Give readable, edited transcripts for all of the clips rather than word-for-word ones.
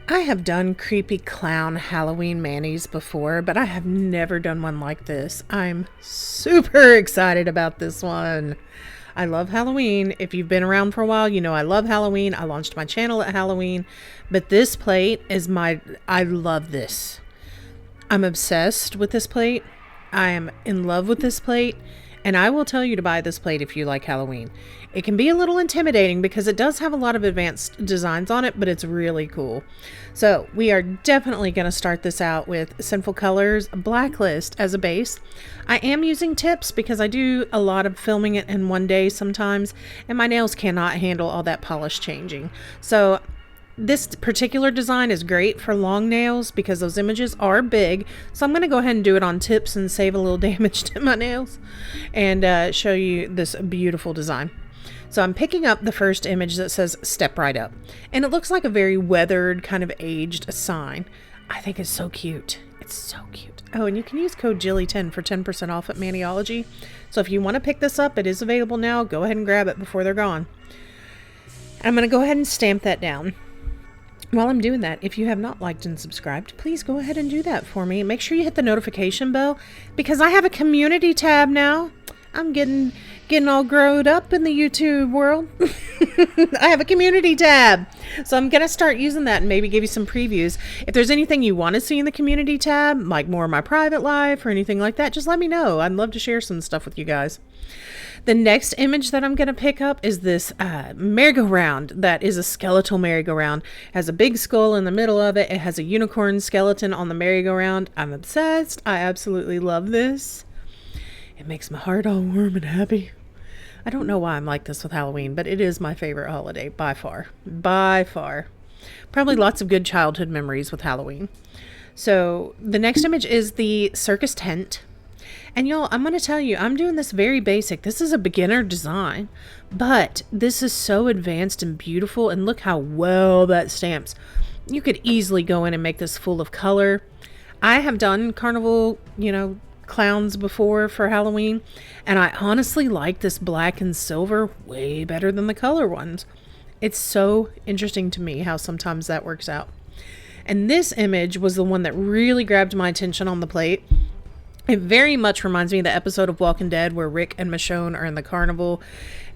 I have done creepy clown Halloween manis before, but I have never done one like this. I'm super excited about this one. I love Halloween. If you've been around for a while, you know I love Halloween. I launched my channel at Halloween, but this plate is I love this. I'm obsessed with this plate. I am in love with this plate, and I will tell you to buy this plate if you like Halloween. It can be a little intimidating because it does have a lot of advanced designs on it, but it's really cool. So we are definitely going to start this out with Sinful Colors Blacklist as a base. I am using tips because I do a lot of filming it in one day sometimes, and my nails cannot handle all that polish changing. So this particular design is great for long nails because those images are big. So I'm going to go ahead and do it on tips and save a little damage to my nails and show you this beautiful design. So I'm picking up the first image that says Step Right Up. And it looks like a very weathered, kind of aged sign. I think it's so cute. It's so cute. Oh, and you can use code JILLIE10 for 10% off at Maniology. So if you want to pick this up, it is available now. Go ahead and grab it before they're gone. I'm going to go ahead and stamp that down. While I'm doing that, if you have not liked and subscribed, please go ahead and do that for me. Make sure you hit the notification bell because I have a community tab now. I'm getting all growed up in the YouTube world. I have a community tab. So I'm going to start using that and maybe give you some previews. If there's anything you want to see in the community tab, like more of my private life or anything like that, just let me know. I'd love to share some stuff with you guys. The next image that I'm going to pick up is this merry-go-round that is a skeletal merry-go-round. It has a big skull in the middle of it. It has a unicorn skeleton on the merry-go-round. I'm obsessed. I absolutely love this. It makes my heart all warm and happy. I don't know why I'm like this with Halloween, but it is my favorite holiday by far. By far. Probably lots of good childhood memories with Halloween. So the next image is the Circus Tent. And y'all, I'm going to tell you, I'm doing this very basic. This is a beginner design, but this is so advanced and beautiful. And look how well that stamps. You could easily go in and make this full of color. I have done Carnival, clowns before for Halloween, and I honestly like this black and silver way better than the color ones. It's so interesting to me how sometimes that works out. And this image was the one that really grabbed my attention on the plate. It very much reminds me of the episode of Walking Dead where Rick and Michonne are in the carnival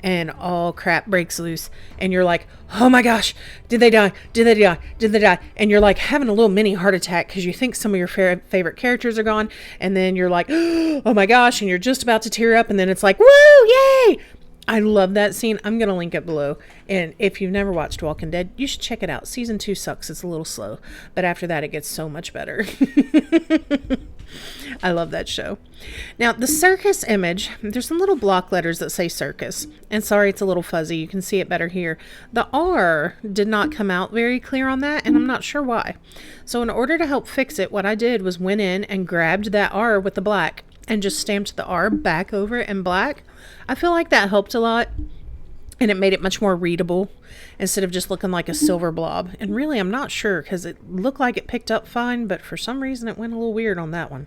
and all crap breaks loose and you're like, oh my gosh, did they die? Did they die? Did they die? And you're like having a little mini heart attack because you think some of your favorite characters are gone, and then you're like, oh my gosh, and you're just about to tear up, and then it's like, woo, yay! I love that scene. I'm going to link it below. And if you've never watched Walking Dead, you should check it out. Season 2 sucks. It's a little slow. But after that, it gets so much better. I love that show. Now, the circus image, there's some little block letters that say circus. And sorry, it's a little fuzzy. You can see it better here. The R did not come out very clear on that, and I'm not sure why. So in order to help fix it, what I did was went in and grabbed that R with the black and just stamped the R back over it in black. I feel like that helped a lot, and it made it much more readable instead of just looking like a silver blob. And really, I'm not sure because it looked like it picked up fine, but for some reason it went a little weird on that one.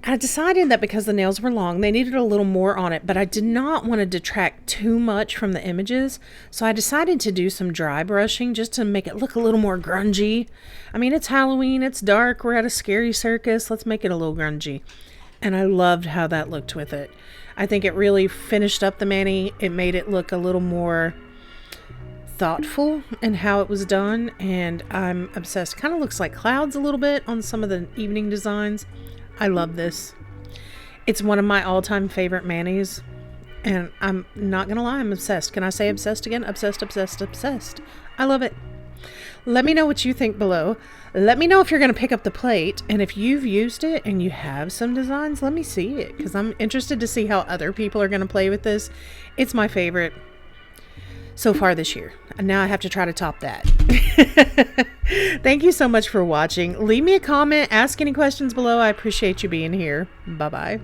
I decided that because the nails were long, they needed a little more on it, but I did not want to detract too much from the images, so I decided to do some dry brushing just to make it look a little more grungy. I mean, it's Halloween, it's dark, we're at a scary circus, let's make it a little grungy. And I loved how that looked with it. I think it really finished up the mani. It made it look a little more thoughtful in how it was done, and I'm obsessed. Kind of looks like clouds a little bit on some of the evening designs. I love this. It's one of my all-time favorite manis, and I'm not gonna lie, I'm obsessed. Can I say obsessed again? Obsessed, obsessed, obsessed. I love it. Let me know what you think below. Let me know if you're going to pick up the plate, and if you've used it and you have some designs, let me see it because I'm interested to see how other people are going to play with this. It's my favorite so far this year, and now I have to try to top that. Thank you so much for watching. Leave me a comment, ask any questions below. I appreciate you being here. Bye-bye.